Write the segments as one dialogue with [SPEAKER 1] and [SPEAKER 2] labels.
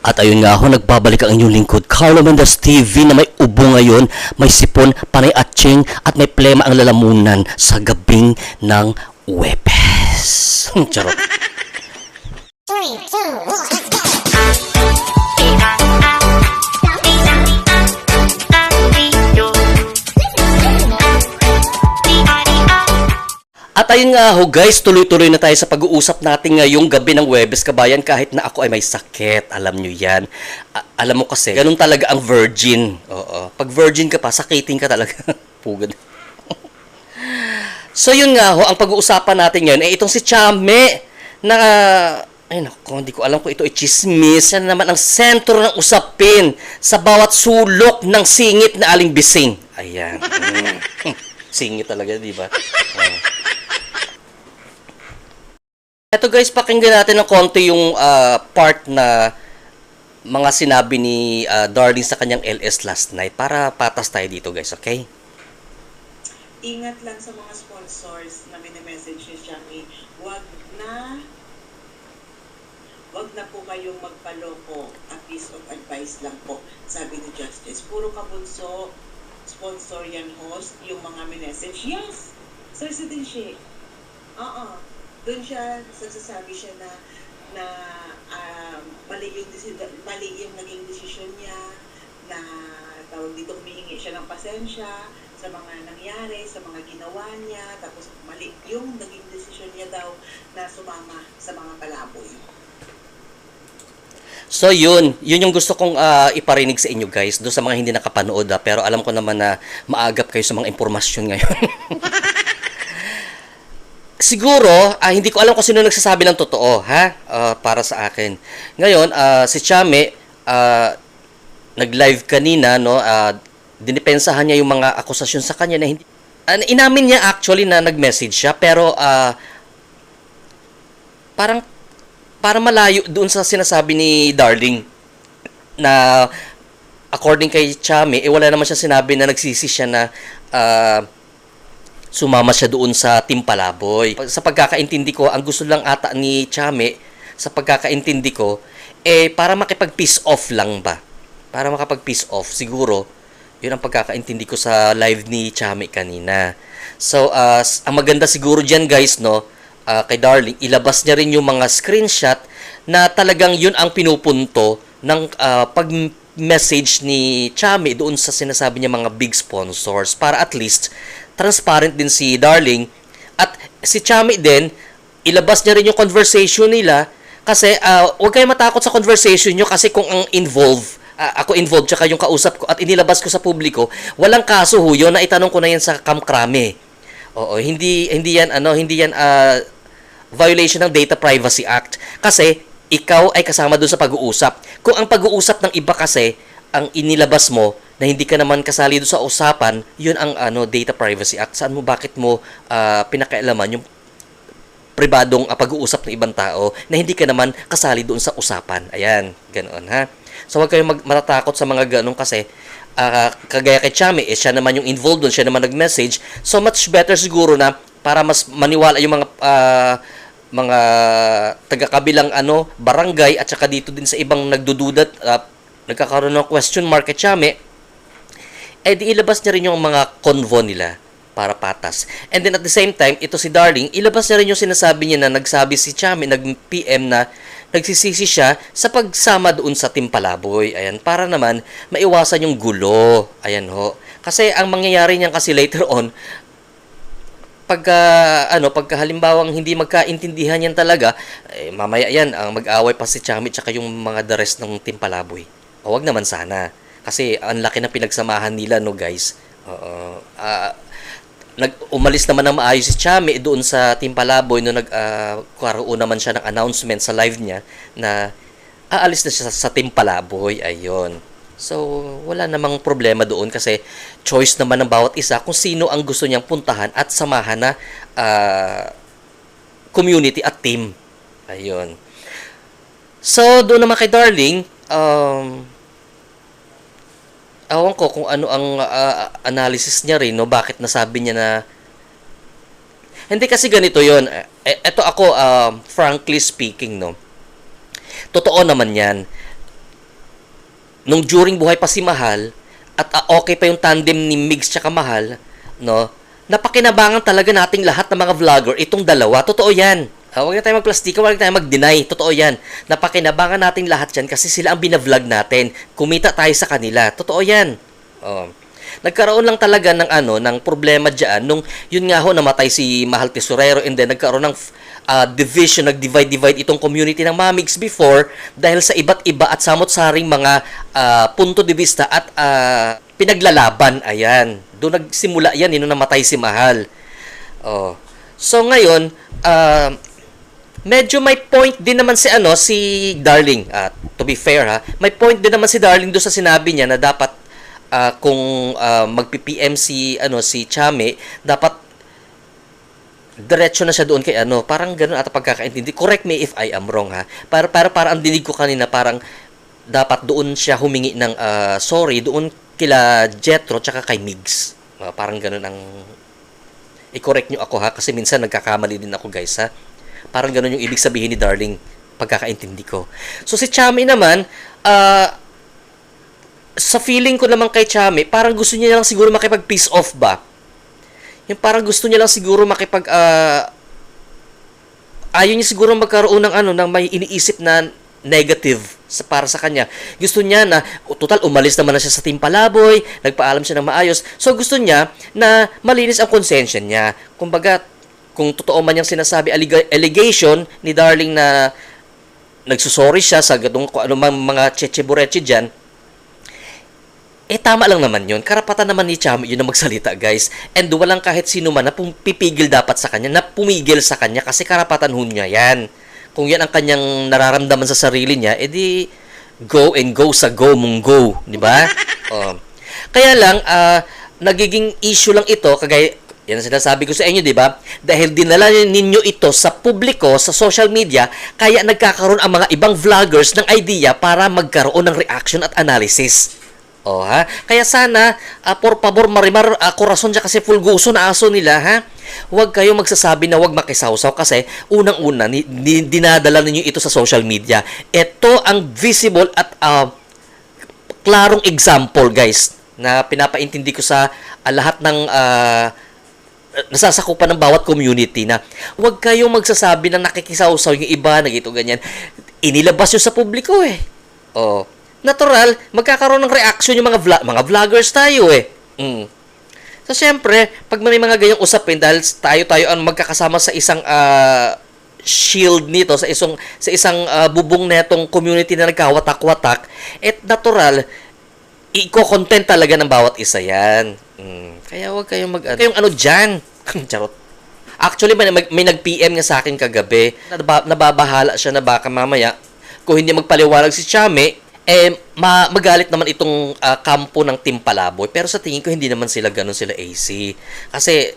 [SPEAKER 1] At ayun nga ho, nagbabalik ang inyong lingkod, Carlo Mendez TV, na may ubo ngayon, may sipon, panay atching, at may plema ang lalamunan sa gabing ng Huwebes. Charot.
[SPEAKER 2] 3, 2, 1, let's go!
[SPEAKER 1] At ayun nga ho guys, tuloy-tuloy na tayo sa pag-uusap natin ngayong gabi ng Huwebes Kabayan, kahit na ako ay may sakit. Alam nyo yan. Alam mo kasi, ganun talaga ang virgin. Oo. Pag virgin ka pa, sakitin ka talaga. Pugad. So yun nga ho, ang pag-uusapan natin ngayon ay itong si Chame na... ay naku, hindi ko alam kung ito ay chismis. Yan naman ang sentro ng usapin sa bawat sulok ng singit na aling bising. Ayan. Singit talaga, di ba? Eto guys, pakinggan natin ng konti yung part na mga sinabi ni Darling sa kanyang LS last night para patas tayo dito guys, okay?
[SPEAKER 3] Ingat lang sa mga sponsors na mini-message ni Shami. Wag na po kayong magpaloko. A piece of advice lang po, sabi ni Justice. Puro kabunso, sponsor yan host, yung mga mini-message. Yes! Sir Sidenshi. Doon siya, sasasabi siya na mali yung naging desisyon niya, na tawag dito, humihingi siya ng pasensya sa mga nangyari, sa mga ginawa niya, tapos mali yung naging desisyon niya daw na sumama sa mga palaboy.
[SPEAKER 1] So yun yung gusto kong iparinig sa inyo guys, doon sa mga hindi nakapanood pero alam ko naman na maagap kayo sa mga impormasyon ngayon. Siguro, hindi ko alam kung sino nagsasabi ng totoo, ha? Para sa akin. Ngayon, si Chame, nag-live kanina, no? Dinipensahan niya yung mga akusasyon sa kanya na hindi... inamin niya actually na nag-message siya, pero parang malayo doon sa sinasabi ni Darling na according kay Chame, wala naman siya sinabi na nagsisi siya na... sumama siya doon sa Team Palaboy. Sa pagkakaintindi ko, ang gusto lang ata ni Chame, sa pagkakaintindi ko, para makipag-peace off lang ba? Para makapag-peace off, siguro, yun ang pagkakaintindi ko sa live ni Chame kanina. So, ang maganda siguro dyan guys, no, kay Darling, ilabas niya rin yung mga screenshot na talagang yun ang pinupunto ng pag-message ni Chame doon sa sinasabi niya mga big sponsors para at least transparent din si Darling at si Chame din, ilabas niya rin yung conversation nila kasi huwag kayo matakot sa conversation nyo kasi kung ang ako involved tsaka yung kausap ko at inilabas ko sa publiko, walang kaso ho yun na itanong ko na yan sa Kamkrame. Oo, hindi yan violation ng Data Privacy Act kasi ikaw ay kasama doon sa pag-uusap. Kung ang pag-uusap ng iba kasi ang inilabas mo na hindi ka naman kasali doon sa usapan, yun ang Data Privacy Act. Bakit mo pinakailaman yung pribadong pag-uusap ng ibang tao na hindi ka naman kasali doon sa usapan. Ayan, ganoon ha. So huwag kayong matatakot sa mga ganoon kasi kagaya kay Chame, siya naman yung involved doon, siya naman nag-message. So much better siguro na para mas maniwala yung mga taga-kabilang barangay at saka dito din sa ibang nagdududat, nagkakaroon ng question mark kay Chame, di ilabas niya rin yung mga convo nila para patas. And then at the same time, ito si Darling, ilabas niya rin yung sinasabi niya na nagsabi si Chame, nag-PM na nagsisisi siya sa pagsama doon sa Team Palaboy. Ayan, para naman maiwasan yung gulo. Ayan ho. Kasi ang mangyayari niyan kasi later on, pagka halimbawang hindi magkaintindihan yan talaga, mamaya yan, ang mag-away pa si Chame tsaka yung mga the rest ng Team Palaboy. O wag naman sana. Kasi ang laki na pinagsamahan nila, no guys. Umalis naman ng maayos si Chame doon sa Team Palaboy no nagkaroon naman siya ng announcement sa live niya na aalis na siya sa Team Palaboy. Ayun. So, wala namang problema doon kasi choice naman ng bawat isa kung sino ang gusto niyang puntahan at samahan na community at team. Ayun. So, doon naman kay Darling, awan ko kung ano ang analysis niya rin, no? Bakit nasabi niya na hindi kasi ganito yon. Ito ako, frankly speaking, no? Totoo naman yan. nung during buhay pa si Mahal, at okay pa yung tandem ni Migs tsaka Mahal, no? Napakinabangan talaga nating lahat ng mga vlogger itong dalawa. Totoo yan. Huwag na tayo magplastika, huwag na tayo mag-deny. Totoo yan. Napakinabangan nating lahat yan kasi sila ang binavlog natin. Kumita tayo sa kanila. Totoo yan. Oh. Nagkaroon lang talaga ng ng problema diyan nung yun nga ho namatay si Mahal Tesorero, and then nagkaroon ng division, nag-divide itong community ng Mamigs before dahil sa iba't iba at samot-saring mga punto de vista at pinaglalaban. Ayan. Doon nagsimula yan, nung namatay si Mahal. Oh. So ngayon, medyo may point din naman si Darling. To be fair may point din naman si Darling doon sa sinabi niya na dapat kung magpi-PM si Chame, dapat diretso na siya doon kay parang ganoon ata pagkakaintindi. Correct me if I am wrong Para ang dinig ko kanina parang dapat doon siya humingi ng sorry doon kila Jetro tsaka kay Migs. Parang ganoon ang i-correct nyo ako kasi minsan nagkakamali din ako guys Parang ganoon yung ibig sabihin ni Darling pagkakaintindi ko. So si Chame naman sa feeling ko naman kay Chame, parang gusto niya lang siguro makipag-peace off ba? Yung parang gusto niya lang siguro ayaw niya siguro magkaroon ng may iniisip na negative para sa kanya. Gusto niya na, total, umalis naman na siya sa Team Palaboy, nagpaalam siya ng maayos. So, gusto niya na malinis ang konsensya niya. Kumbaga, kung totoo man yung sinasabi, allegation ni Darling na nagsusorry siya sa kung ano mang mga cheche-bureche dyan, tama lang naman yun. Karapatan naman ni Chame yun na magsalita, guys. And walang kahit sino man na pipigil dapat sa kanya, na pumigil sa kanya kasi karapatan ho niya yan. Kung yan ang kanyang nararamdaman sa sarili niya, edi go and go sa go mong go, di ba? Kaya lang, nagiging issue lang ito, kagaya, yan ang sinasabi ko sa inyo, di ba? Dahil dinala ninyo ito sa publiko, sa social media, kaya nagkakaroon ang mga ibang vloggers ng idea para magkaroon ng reaction at analysis. Kaya sana, por favor, marimar, korason siya kasi full gusto na aso nila, Huwag kayo magsasabi na huwag makisawsaw kasi unang-una, dinadala ninyo ito sa social media. Ito ang visible at klarong example, guys, na pinapaintindi ko sa lahat ng nasasakupan ng bawat community na huwag kayong magsasabi na nakikisawsaw yung iba, nagito ganyan. Inilabas yun sa publiko natural, magkakaroon ng reaction yung mga vloggers tayo So, syempre, pag may mga ganyang usapin, dahil tayo ang magkakasama sa isang shield nito, sa isang bubong netong community na nagkawatak-watak, natural, i-content talaga ng bawat isa yan. Kaya huwag kayong kayong dyan. Charot. Actually, may nag-PM nga sa akin kagabi, nababahala siya na baka mamaya, kung hindi magpaliwanag si Chame, magalit naman itong kampo ng Team Palaboy. Pero sa tingin ko, hindi naman sila ganun, sila AC. Kasi,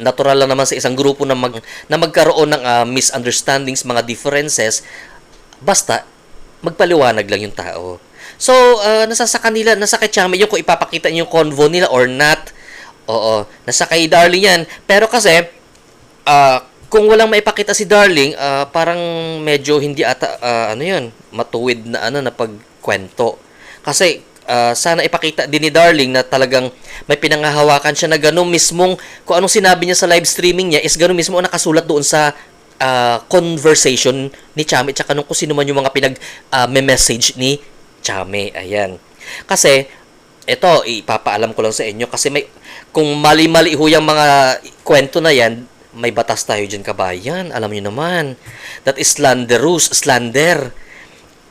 [SPEAKER 1] natural lang naman sa isang grupo na magkaroon ng misunderstandings, mga differences. Basta, magpaliwanag lang yung tao. So, nasa kanila, nasa kay Chame yung kung ipapakita niyo yung convo nila or not. Oo, nasa kay Darling yan. Pero kasi, kung walang maipakita si Darling, parang medyo hindi ata matuwid na na pagkwento. Kasi sana ipakita din ni Darling na talagang may pinanghahawakan siya na gano'n mismong kung anong sinabi niya sa live streaming niya is gano'n mismo ang nakasulat doon sa conversation ni Chame tsaka kung sino man yung mga message ni Chame. Ayan. Kasi ito, ipapaalam ko lang sa inyo kasi kung mali-mali ho yung mga kwento na yan, may batas tayo dyan, kabayan. Alam nyo naman. That is slander.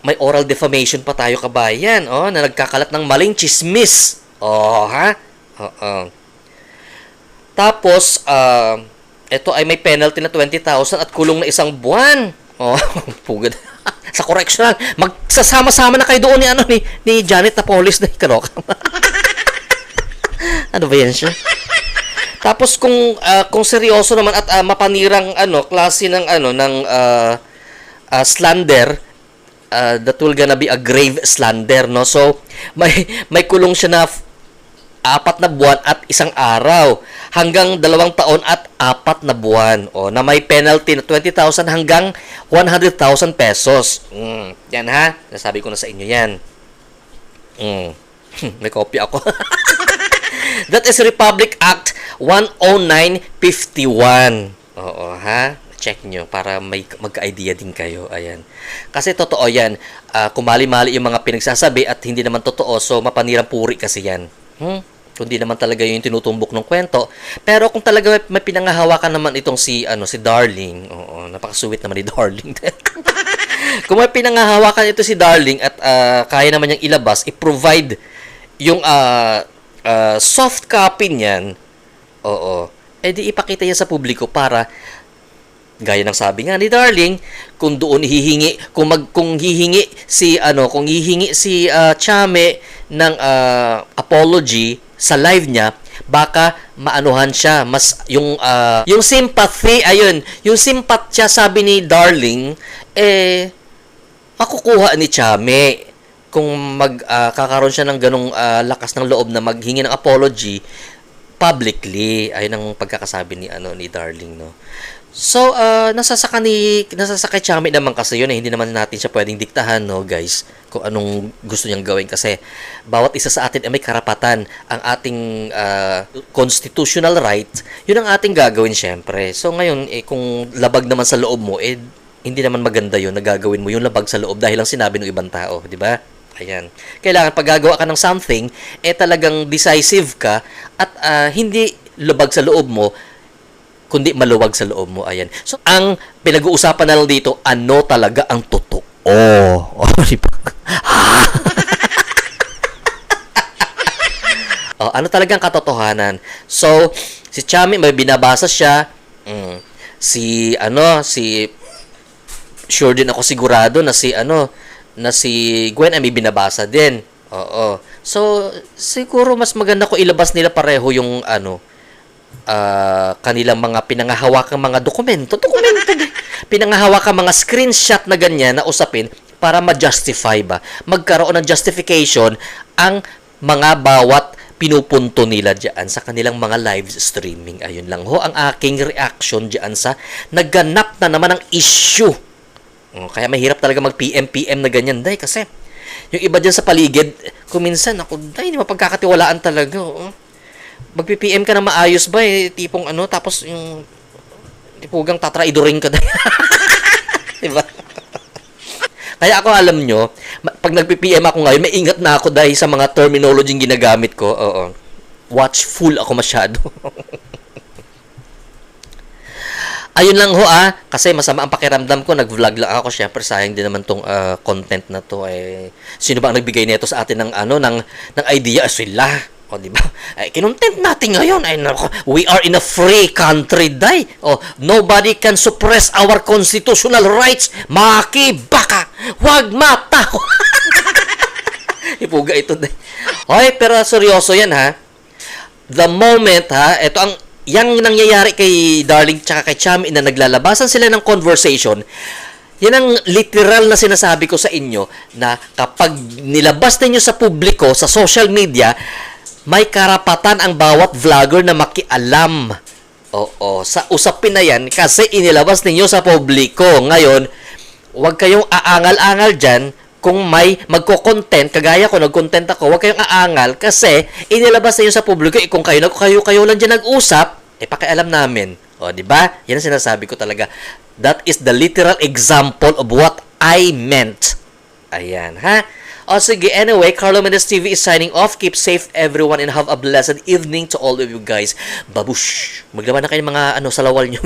[SPEAKER 1] May oral defamation pa tayo, kabayan. Na nagkakalat ng maling chismis. Tapos, ito ay may penalty na 20,000 at kulong na 1 buwan. Pugad. Sa correctional. Magsasama-sama na kayo doon ni Janet Napolis na ikanok. Ano ba yan siya? Tapos kung seryoso naman at mapanirang klase ng slander, that will gonna be a grave slander, no? So may kulong siya na 4 na buwan at 1 araw hanggang 2 taon at 4 na buwan. Na may penalty na 20,000 hanggang 100,000 pesos. Yan Nasabi ko na sa inyo yan. May kopya ako. That is Republic Act 10951. Oo, ha? Check nyo para may magka-idea din kayo. Ayan. Kasi totoo yan. Kumali-mali yung mga pinagsasabi at hindi naman totoo. So, mapanirang puri kasi yan. Kundi naman talaga yung tinutumbok ng kwento. Pero kung talaga may pinangahawakan naman itong si Darling. Oo, napakasuwit naman ni Darling. Kung may pinangahawakan ito si Darling at kaya naman niyang ilabas, i-provide yung soft copy niyan. Oo. Di ipakita niya sa publiko para gaya ng sabi nga ni Darling, kung doon hihingi, kung hihingi si Chame ng apology sa live niya, baka maanuhan siya mas yung sympathy, ayun, yung simpatya sabi ni Darling makukuha ni Chame kung kakaroon siya ng ganong lakas ng loob na maghingi ng apology publicly. Ayun ang pagkakasabi ni Darling, no. So, nasasakay Chame naman kasi yun, hindi naman natin siya pwedeng diktahan, no, guys, kung anong gusto niyang gawin kasi bawat isa sa atin ay may karapatan. Ang ating constitutional right, yun ang ating gagawin syempre. So, ngayon, kung labag naman sa loob mo, hindi naman maganda yun na gagawin mo yung labag sa loob dahil lang sinabi ng ibang tao, di ba? Ayan. Kailangan pag gagawa ka ng something, talagang decisive ka at hindi labag sa loob mo, kundi maluwag sa loob mo. Ayan. So, ang pinag-uusapan na lang dito, ano talaga ang totoo? Di ba? Ano talagang katotohanan? So, si Chami, may binabasa siya. Sure din ako sigurado na si Gwen ay may binabasa din. Oo. So, siguro mas maganda ko ilabas nila pareho yung kanilang mga pinangahawakang mga dokumento pinangahawakang mga screenshot na ganyan na usapin para ma-justify ba, magkaroon ng justification ang mga bawat pinupunto nila dyan sa kanilang mga live streaming. Ayun lang ho ang aking reaction dyan sa nagganap na naman ang issue. Kaya mahirap talaga mag-PM na ganyan, day, kasi yung iba dyan sa paligid, kuminsan ako, day, hindi mapagkakatiwalaan talaga. Mag-PM ka na maayos ba, tipong tapos yung tipugang tatraidoring ka day. Diba? Kaya ako, alam nyo, pag nag-PM ako ngayon, may ingat na ako dahil sa mga terminology ginagamit ko. Oo. Watchful ako masyado. Ayun lang ho kasi masama ang pakiramdam ko, nag-vlog lang ako, syempre sayang din naman tong content na to. Sino ba ang nagbigay nito sa atin ng idea? Sila. Di ba? Kinontent natin ngayon. We are in a free country, day. Nobody can suppress our constitutional rights. Makibaka. Wag mata. Ipuga ito, day. Pero seryoso yan, ha. The moment, yang nangyayari kay Darling tsaka kay Chami na naglalabasan sila ng conversation, yan ang literal na sinasabi ko sa inyo na kapag nilabas ninyo sa publiko, sa social media, may karapatan ang bawat vlogger na makialam. Sa usapin na yan kasi inilabas ninyo sa publiko. Ngayon, huwag kayong aangal-angal dyan kung may magko-content, kagaya ko, nag-content ako, huwag kayong aangal kasi inilabas ninyo sa publiko. Kung kayo lang dyan nag-usap, pakialam namin. Di ba? Yan ang sinasabi ko talaga. That is the literal example of what I meant. Ayan, ha? Sige, anyway, Carlo Mendez TV is signing off. Keep safe, everyone, and have a blessed evening to all of you guys. Babush! Maglaban na kayo mga salawal nyo.